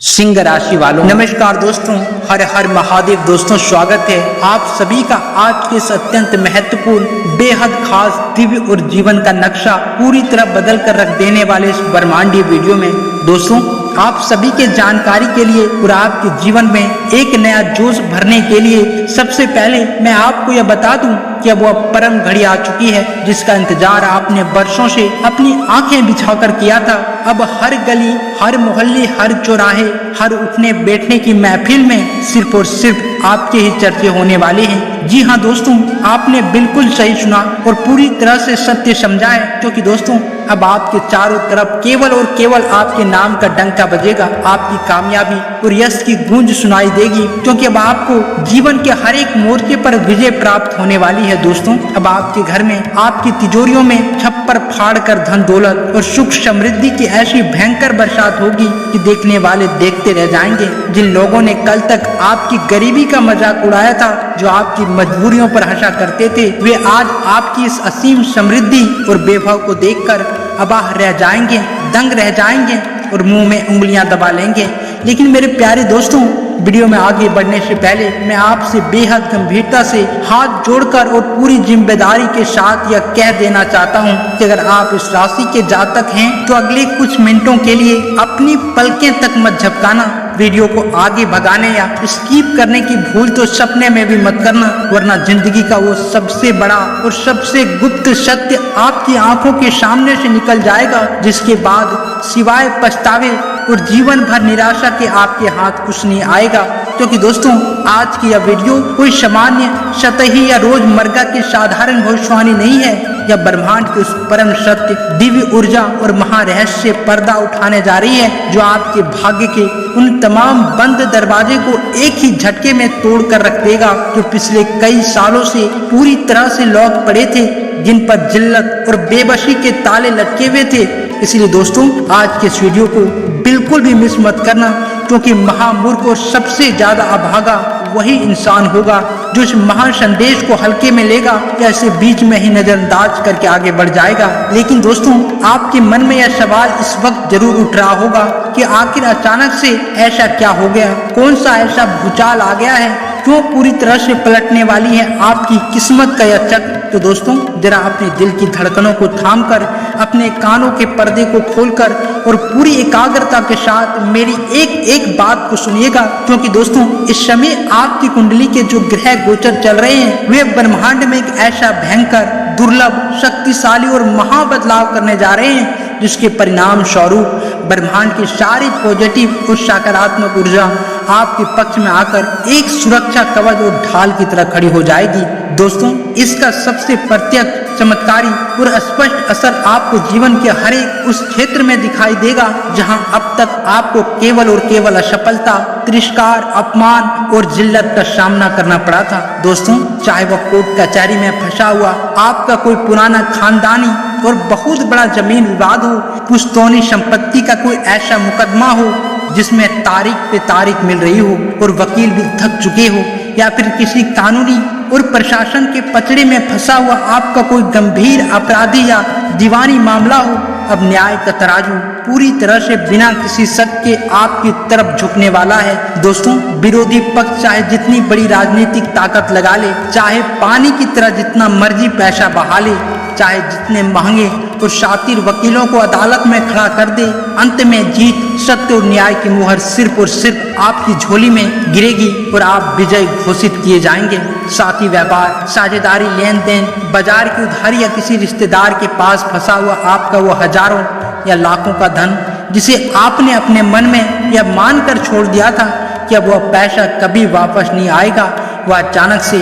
सिंह राशि वालों, नमस्कार दोस्तों, हर हर महादेव। दोस्तों स्वागत है आप सभी का आज के इस अत्यंत महत्वपूर्ण, बेहद खास, दिव्य और जीवन का नक्शा पूरी तरह बदल कर रख देने वाले इस ब्रह्मांडीय वीडियो में। दोस्तों आप सभी के जानकारी के लिए और आपके जीवन में एक नया जोश भरने के लिए सबसे पहले मैं आपको यह बता दूं कि अब वह परम घड़ी आ चुकी है जिसका इंतजार आपने वर्षों से अपनी आंखें बिछाकर किया था। अब हर गली, हर मोहल्ले, हर चौराहे, हर उठने बैठने की महफिल में सिर्फ और सिर्फ आपके ही चर्चे होने वाले हैं। जी हाँ दोस्तों, आपने बिल्कुल सही सुना और पूरी तरह से सत्य समझा है, क्योंकि दोस्तों अब आपके चारों तरफ केवल और केवल आपके नाम का डंका बजेगा। आपकी कामयाबी और यश की गूंज सुनाई देगी, क्योंकि अब आपको जीवन के हर एक मोर्चे पर विजय प्राप्त होने वाली है। दोस्तों अब आपके घर में, आपकी तिजोरियों में छप्पर फाड़ कर धन दौलत और सुख समृद्धि की ऐसी भयंकर बरसात होगी कि देखने वाले देखते रह जाएंगे। जिन लोगों ने कल तक आपकी गरीबी का मजाक उड़ाया था, जो आपकी मजबूरियों पर हंसा करते थे, वे आज आपकी इस असीम समृद्धि और वैभव को देखकर अबाह रह जाएंगे, दंग रह जाएंगे और मुंह में उंगलियां दबा लेंगे। लेकिन मेरे प्यारे दोस्तों, वीडियो में आगे बढ़ने से पहले मैं आपसे बेहद गंभीरता से हाथ जोड़कर और पूरी जिम्मेदारी के साथ यह कह देना चाहता हूं कि अगर आप इस राशि के जातक हैं तो अगले कुछ मिनटों के लिए अपनी पलकें तक मत झपकाना। वीडियो को आगे भगाने या स्किप करने की भूल तो सपने में भी मत करना, वरना जिंदगी का वो सबसे बड़ा और सबसे गुप्त सत्य आपकी आंखों के सामने से निकल जाएगा, जिसके बाद सिवाय पछतावे और जीवन भर निराशा के आपके हाथ कुछ नहीं आएगा। क्योंकि दोस्तों आज की यह वीडियो कोई सामान्य, सतही या रोजमर्रा की साधारण भविष्यवाणी नहीं है। यह ब्रह्मांड के उस परम सत्य, दिव्य ऊर्जा और महारहस्य से पर्दा उठाने जा रही है, जो आपके भाग्य के उन तमाम बंद दरवाजे को एक ही झटके में तोड़ कर रख देगा, जो पिछले कई सालों से पूरी तरह से लॉक पड़े थे, जिन पर जिल्लत और बेबसी के ताले लटके हुए थे। इसलिए दोस्तों आज के इस वीडियो को बिल्कुल भी मिस मत करना, क्योंकि महामूर्ख और सबसे ज्यादा अभागा वही इंसान होगा जो इस महान संदेश को हल्के में लेगा या इसे बीच में ही नजरअंदाज करके आगे बढ़ जाएगा। लेकिन दोस्तों आपके मन में यह सवाल इस वक्त जरूर उठ रहा होगा कि आखिर अचानक से ऐसा क्या हो गया, कौन सा ऐसा भूचाल आ गया है, क्यों पूरी तरह से पलटने वाली है आपकी किस्मत का यह चक्र। तो दोस्तों जरा अपने दिल की धड़कनों को थामकर, अपने कानों के पर्दे को खोलकर और पूरी एकाग्रता के साथ मेरी एक एक बात को सुनिएगा, क्योंकि दोस्तों इस समय आपकी कुंडली के जो ग्रह गोचर चल रहे हैं, वे ब्रह्मांड में एक ऐसा भयंकर, दुर्लभ, शक्तिशाली और महा बदलाव करने जा रहे हैं, जिसके परिणाम स्वरूप ब्रह्मांड की सारी पॉजिटिव और सकारात्मक ऊर्जा आपके पक्ष में आकर एक सुरक्षा कवच और ढाल की तरह खड़ी हो जाएगी। दोस्तों इसका सबसे प्रत्यक्ष, चमत्कारी और स्पष्ट असर आपको जीवन के हर एक उस क्षेत्र में दिखाई देगा जहां अब तक आपको केवल और केवल असफलता, तिरस्कार, अपमान और जिल्लत का सामना करना पड़ा था। दोस्तों चाहे वह कोर्ट कचहरी में फंसा हुआ आपका कोई पुराना खानदानी और बहुत बड़ा जमीन विवाद हो, पुश्तौनी संपत्ति का कोई ऐसा मुकदमा हो जिसमें तारीख पे तारीख मिल रही हो और वकील भी थक चुके हो, या फिर किसी कानूनी और प्रशासन के पचड़े में फंसा हुआ आपका कोई गंभीर अपराधी या दीवानी मामला हो, अब न्याय का तराजू पूरी तरह से बिना किसी शक के आपकी तरफ झुकने वाला है। दोस्तों विरोधी पक्ष चाहे जितनी बड़ी राजनीतिक ताकत लगा ले, चाहे पानी की तरह जितना मर्जी पैसा बहा ले, चाहे जितने महंगे और शातिर वकीलों को अदालत में खड़ा कर दे, अंत में जीत, सत्य और न्याय की मुहर सिर्फ और सिर्फ आपकी झोली में गिरेगी और आप विजय घोषित किए जाएंगे। साथी व्यापार, साझेदारी, लेन देन, बाजार की उधारी या किसी रिश्तेदार के पास फंसा हुआ आपका वो हजारों या लाखों का धन, जिसे आपने अपने मन में यह मानकर छोड़ दिया था कि अब वह पैसा कभी वापस नहीं आएगा, वह अचानक से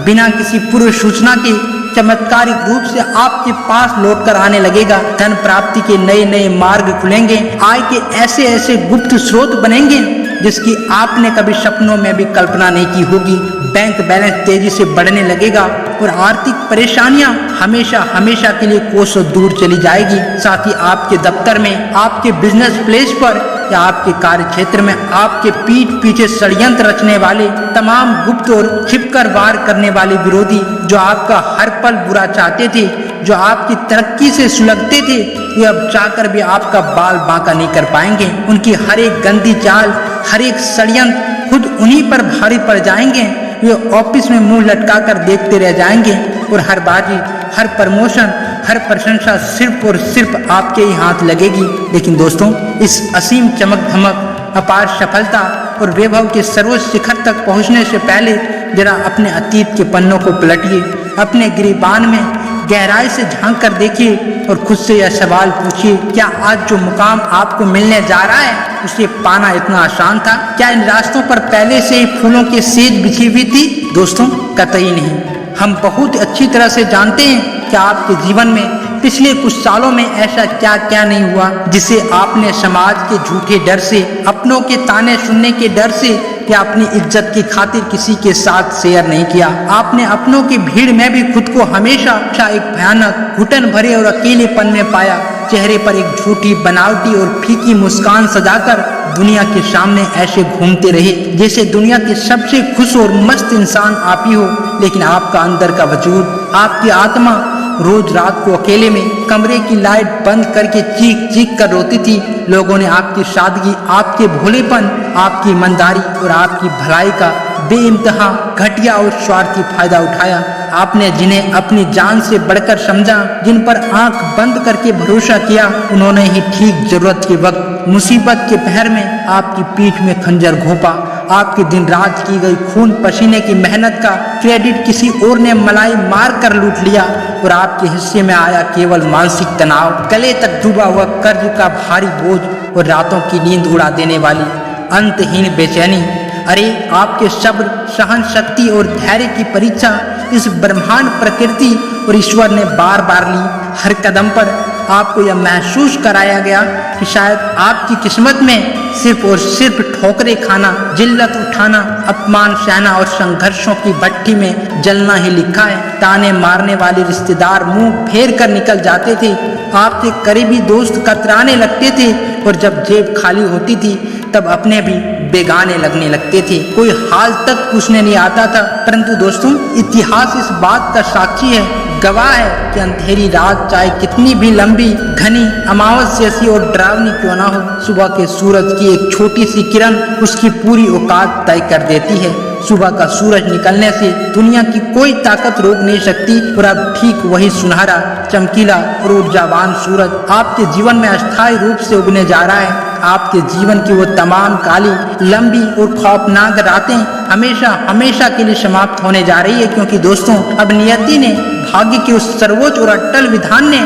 बिना किसी पूर्व सूचना के चमत्कारिक रूप से आपके पास लौट कर आने लगेगा। धन प्राप्ति के नए नए मार्ग खुलेंगे, आय के ऐसे ऐसे गुप्त स्रोत बनेंगे जिसकी आपने कभी सपनों में भी कल्पना नहीं की होगी। बैंक बैलेंस तेजी से बढ़ने लगेगा और आर्थिक परेशानियां हमेशा हमेशा के लिए कोसों दूर चली जाएगी। साथ ही आपके दफ्तर में, आपके बिजनेस प्लेस पर या आपके कार्य क्षेत्र में आपके पीठ पीछे षड्यंत्र रचने वाले तमाम गुप्त और छिपकर वार करने वाले विरोधी, जो आपका हर पल बुरा चाहते थे, जो आपकी तरक्की से सुलगते थे, वे अब चाहकर भी आपका बाल बांका नहीं कर पाएंगे। उनकी हर एक गंदी चाल, हर एक षड्यंत्र खुद उन्हीं पर भारी पड़ जाएंगे। वे ऑफिस में मुंह लटकाकर देखते रह जाएंगे और हर बाजी, हर प्रमोशन, हर प्रशंसा सिर्फ और सिर्फ आपके ही हाथ लगेगी। लेकिन दोस्तों, इस असीम चमक धमक, अपार सफलता और वैभव के सर्वोच्च शिखर तक पहुंचने से पहले जरा अपने अतीत के पन्नों को पलटिए, अपने गिरेबान में गहराई से झांक कर देखिए और खुद से यह सवाल पूछिए, क्या आज जो मुकाम आपको मिलने जा रहा है उसे पाना इतना आसान था? क्या इन रास्तों पर पहले से ही फूलों की सेज बिछी हुई थी? दोस्तों, कतई नहीं। हम बहुत अच्छी तरह से जानते हैं कि आपके जीवन में पिछले कुछ सालों में ऐसा क्या क्या नहीं हुआ जिसे आपने समाज के झूठे डर से, अपनों के ताने सुनने के डर से या अपनी इज्जत की खातिर किसी के साथ शेयर नहीं किया। आपने अपनों की भीड़ में भी खुद को हमेशा एक भयानक, घुटन भरे और अकेलेपन में पाया। चेहरे पर एक झूठी, बनावटी और फीकी मुस्कान सजाकर दुनिया के सामने ऐसे घूमते रहे जैसे दुनिया के सबसे खुश और मस्त इंसान आप ही हो। लेकिन आपका अंदर का वजूद, आपकी आत्मा रोज रात को अकेले में कमरे की लाइट बंद करके चीख चीख कर रोती थी। लोगों ने आपकी सादगी, आपके भोलेपन, आपकी ईमानदारी और आपकी भलाई का बेइंतहा, घटिया और स्वार्थी फायदा उठाया। आपने जिन्हें अपनी जान से बढ़कर समझा, जिन पर आंख बंद करके भरोसा किया, उन्होंने ही ठीक जरूरत के वक्त, मुसीबत के पहर में आपकी पीठ में खंजर घोंपा। आपकी दिन रात की गई खून पसीने की मेहनत का क्रेडिट किसी और ने मलाई मार कर लूट लिया और आपके हिस्से में आया केवल मानसिक तनाव, गले तक डूबा हुआ कर्ज का भारी बोझ और रातों की नींद उड़ा देने वाली अंतहीन बेचैनी। अरे, आपके सब्र, सहन शक्ति और धैर्य की परीक्षा इस ब्रह्मांड, प्रकृति और ईश्वर ने बार बार ली। हर कदम पर आपको यह महसूस कराया गया कि शायद आपकी किस्मत में सिर्फ और सिर्फ ठोकरें खाना, जिल्लत उठाना, अपमान सहना और संघर्षों की भट्टी में जलना ही लिखा है। ताने मारने वाले रिश्तेदार मुंह फेर कर निकल जाते थे, आपके करीबी दोस्त कतराने लगते थे और जब जेब खाली होती थी तब अपने भी बेगाने लगने लगते थे। कोई हाल तक पूछने नहीं आता था। परंतु दोस्तों, इतिहास इस बात का साक्षी है, गवाह है कि अंधेरी रात चाहे कितनी भी लंबी, घनी, अमावस जैसी और डरावनी क्यों ना हो, सुबह के सूरज की एक छोटी सी किरण उसकी पूरी औकात तय कर देती है। सुबह का सूरज निकलने से दुनिया की कोई ताकत रोक नहीं सकती और अब ठीक वही सुनहरा, चमकीला और ऊर्जावान सूरज आपके जीवन में अस्थायी रूप से उगने जा रहा है। आपके जीवन की वो तमाम काली, लंबी और खौफनाक रातें हमेशा हमेशा के लिए समाप्त होने जा रही है, क्योंकि दोस्तों, अब नियति ने, भाग्य के उस सर्वोच्च और अटल विधान ने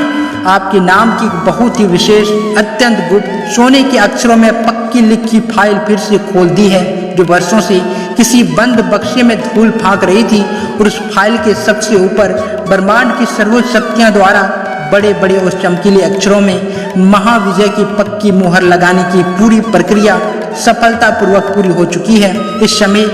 आपके नाम की बहुत ही विशेष, अत्यंत गुप्त, सोने के अक्षरों में पक्की लिखी फाइल फिर से खोल दी है, जो वर्षों से किसी बंद बक्से में धूल फांक रही थी। और उस फाइल के सबसे ऊपर ब्रह्मांड की सर्वोच्च शक्तियां द्वारा बड़े बड़े और चमकीले अक्षरों में महाविजय की पक्की मुहर लगाने की पूरी प्रक्रिया सफलतापूर्वक पूरी हो चुकी है। इस समय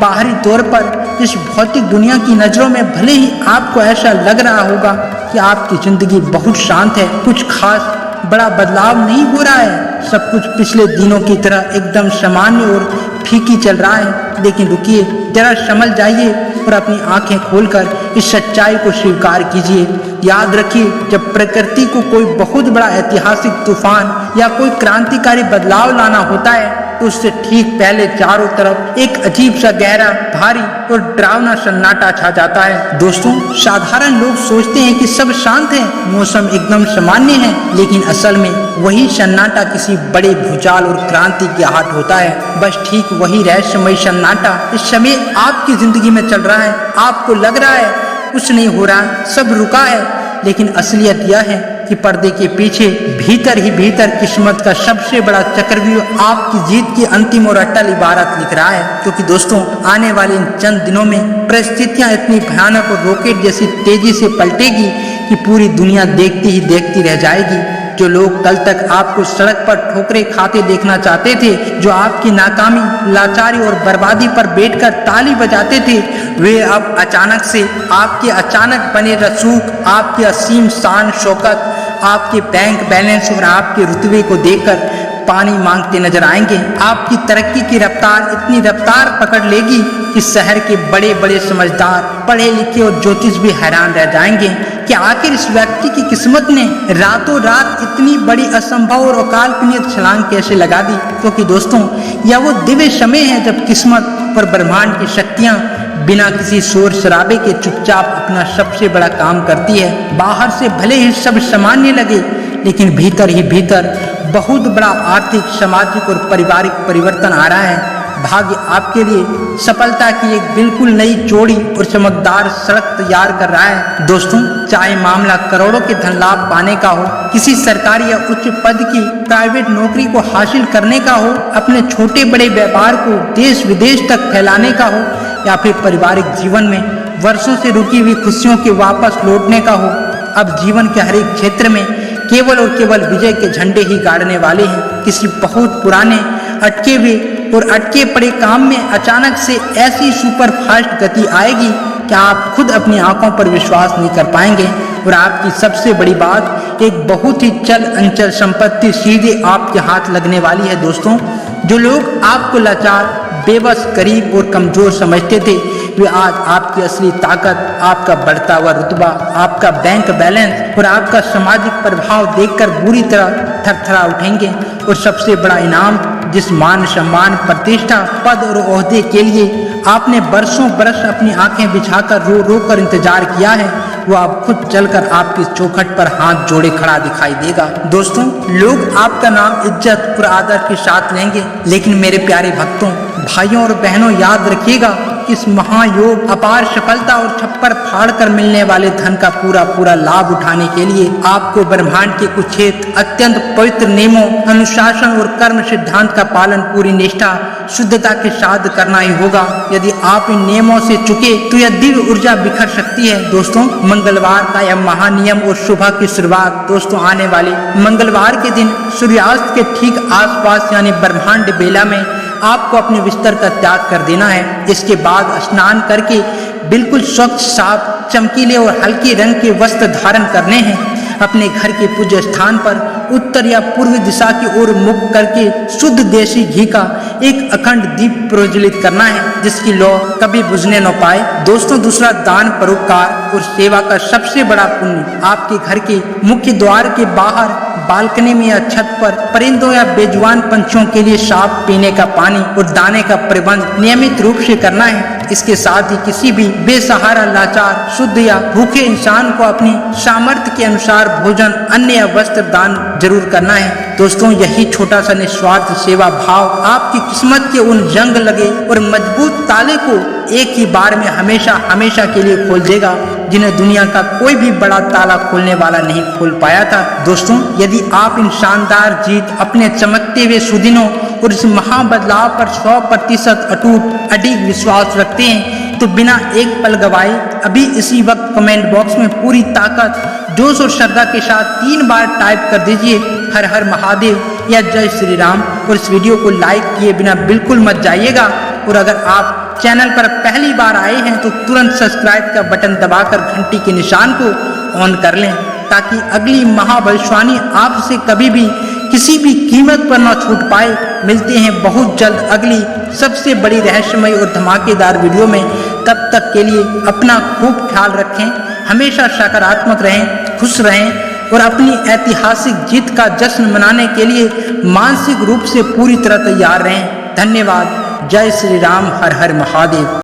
बाहरी तौर पर इस भौतिक दुनिया की नजरों में भले ही आपको ऐसा लग रहा होगा कि आपकी जिंदगी बहुत शांत है, कुछ खास बड़ा बदलाव नहीं हो रहा है, सब कुछ पिछले दिनों की तरह एकदम सामान्य और फीकी चल रहा है। लेकिन रुकिए, जरा समझ जाइए और अपनी आंखें खोलकर इस सच्चाई को स्वीकार कीजिए। याद रखिए, जब प्रकृति को कोई बहुत बड़ा ऐतिहासिक तूफान या कोई क्रांतिकारी बदलाव लाना होता है तो उससे ठीक पहले चारों तरफ एक अजीब सा गहरा, भारी और डरावना सन्नाटा छा जाता है। दोस्तों, साधारण लोग सोचते हैं कि सब शांत है, मौसम एकदम सामान्य है, लेकिन असल में वही सन्नाटा किसी बड़े भूचाल और क्रांति की आहट होता है। बस ठीक वही रहस्यमय सन्नाटा इस समय आपकी जिंदगी में चल रहा है। आपको लग रहा है कुछ नहीं हो रहा, सब रुका है, लेकिन असलियत यह है कि पर्दे के पीछे भीतर ही भीतर किस्मत का सबसे बड़ा चक्रव्यूह आपकी जीत की अंतिम और अटल इबारत लिख रहा है। क्योंकि दोस्तों, आने वाले इन चंद दिनों में परिस्थितियां इतनी भयानक और रॉकेट जैसी तेजी से पलटेगी कि पूरी दुनिया देखती ही देखती रह जाएगी। जो लोग कल तक आपको सड़क पर ठोकरें खाते देखना चाहते थे, जो आपकी नाकामी, लाचारी और बर्बादी पर बैठकर ताली बजाते थे, वे अब अचानक से आपके अचानक बने रसूख, आपकी असीम शान शौकत, आपके बैंक बैलेंस और आपके रुतबे को देखकर पानी मांगते नजर आएंगे। आपकी तरक्की की रफ्तार इतनी रफ्तार पकड़ लेगी कि शहर के बड़े बड़े समझदार, पढ़े लिखे और ज्योतिष भी हैरान रह जाएंगे कि आखिर इस व्यक्ति की किस्मत ने रातों रात इतनी बड़ी असंभव और अकाल्पनिक छलांग कैसे लगा दी। क्योंकि दोस्तों, यह वो दिव्य समय है जब किस्मत और ब्रह्मांड की शक्तियां बिना किसी शोर शराबे के चुपचाप अपना सबसे बड़ा काम करती है। बाहर से भले ही सब सामान्य लगे, लेकिन भीतर ही भीतर बहुत बड़ा आर्थिक, सामाजिक और पारिवारिक परिवर्तन आ रहा है। भाग्य आपके लिए सफलता की एक बिल्कुल नई चौड़ी और चमकदार सड़क तैयार कर रहा है। दोस्तों, चाहे मामला करोड़ों के धन लाभ पाने का हो, किसी सरकारी या उच्च पद की प्राइवेट नौकरी को हासिल करने का हो, अपने छोटे बड़े व्यापार को देश विदेश तक फैलाने का हो, या फिर पारिवारिक जीवन में वर्षों से रुकी हुई खुशियों के वापस लौटने का हो, अब जीवन के हर एक क्षेत्र में केवल और केवल विजय के झंडे ही गाड़ने वाले हैं। किसी बहुत पुराने, अटके हुए और अटके पड़े काम में अचानक से ऐसी सुपर फास्ट गति आएगी कि आप खुद अपनी आंखों पर विश्वास नहीं कर पाएंगे। और आपकी सबसे बड़ी बात, एक बहुत ही चल अंचल संपत्ति सीधे आपके हाथ लगने वाली है। दोस्तों, जो लोग आपको लाचार, बेबस, गरीब और कमजोर समझते थे, वे आज आपकी असली ताकत, आपका बढ़ता हुआ रुतबा, आपका बैंक बैलेंस और आपका सामाजिक प्रभाव देखकर बुरी तरह थरथरा उठेंगे। और सबसे बड़ा इनाम, जिस मान सम्मान, प्रतिष्ठा, पद और ओहदे के लिए आपने बरसों बरस अपनी आंखें बिछाकर रो रो कर इंतजार किया है, वो अब खुद चलकर आपकी चौखट पर हाथ जोड़े खड़ा दिखाई देगा। दोस्तों, लोग आपका नाम इज्जत और आदर के साथ लेंगे, लेकिन मेरे प्यारे भक्तों, भाइयों और बहनों, याद रखिएगा कि इस महायोग, अपार सफलता और छप्पर फाड़ कर मिलने वाले धन का पूरा लाभ उठाने के लिए आपको ब्रह्मांड के कुछेक अत्यंत पवित्र नियमों, अनुशासन और कर्म सिद्धांत का पालन पूरी निष्ठा, शुद्धता के साथ करना ही होगा। यदि आप इन नियमों से चुके तो यह दिव्य ऊर्जा बिखर सकती है। दोस्तों, मंगलवार का यह महानियम और सुबह की शुरुआत दोस्तों आने वाले मंगलवार के दिन सूर्यास्त के ठीक आसपास यानी ब्रह्मांड बेला में आपको अपने बिस्तर का त्याग कर देना है। इसके बाद स्नान करके बिल्कुल स्वच्छ, साफ, चमकीले और हल्के रंग के वस्त्र धारण करने हैं। अपने घर के पूज्य स्थान पर उत्तर या पूर्व दिशा की ओर मुख करके शुद्ध देसी घी का एक अखंड दीप प्रज्वलित करना है, जिसकी लौ कभी बुझने न पाए। दोस्तों, दूसरा दान, परोपकार और सेवा का सबसे बड़ा पुण्य आपके घर के मुख्य द्वार के बाहर, बालकनी में या छत पर परिंदों या बेजुबान पंछियों के लिए साफ पीने का पानी और दाने का प्रबंध नियमित रूप से करना है। इसके साथ ही किसी भी बेसहारा, लाचार, शुद्ध या भूखे इंसान को अपनी सामर्थ्य के अनुसार भोजन, अन्न या वस्त्र दान जरूर करना है। दोस्तों, यही छोटा सा निस्वार्थ सेवा भाव आपकी किस्मत के उन जंग लगे और मजबूत ताले को एक ही बार में हमेशा हमेशा के लिए खोल देगा, जिन्हें दुनिया का कोई भी बड़ा ताला खोलने वाला नहीं खोल पाया था। दोस्तों, यदि आप इन शानदार जीत, अपने चमकते हुए सुदिनों और इस महाबदलाव पर 100% अटूट अडिग विश्वास रखते हैं, तो बिना एक पल गवाए अभी इसी वक्त कमेंट बॉक्स में पूरी ताकत, जोश और श्रद्धा के साथ 3 बार टाइप कर दीजिए हर हर महादेव या जय श्री राम। और इस वीडियो को लाइक किए बिना बिल्कुल मत जाइएगा। और अगर आप चैनल पर पहली बार आए हैं तो तुरंत सब्सक्राइब का बटन दबाकर घंटी के निशान को ऑन कर लें, ताकि अगली महाभविष्यवाणी आपसे कभी भी किसी भी कीमत पर न छूट पाए। मिलते हैं बहुत जल्द अगली सबसे बड़ी रहस्यमय और धमाकेदार वीडियो में। तब तक के लिए अपना खूब ख्याल रखें, हमेशा सकारात्मक रहें, खुश रहें और अपनी ऐतिहासिक जीत का जश्न मनाने के लिए मानसिक रूप से पूरी तरह तैयार रहें। धन्यवाद। जय श्री राम। हर हर महादेव।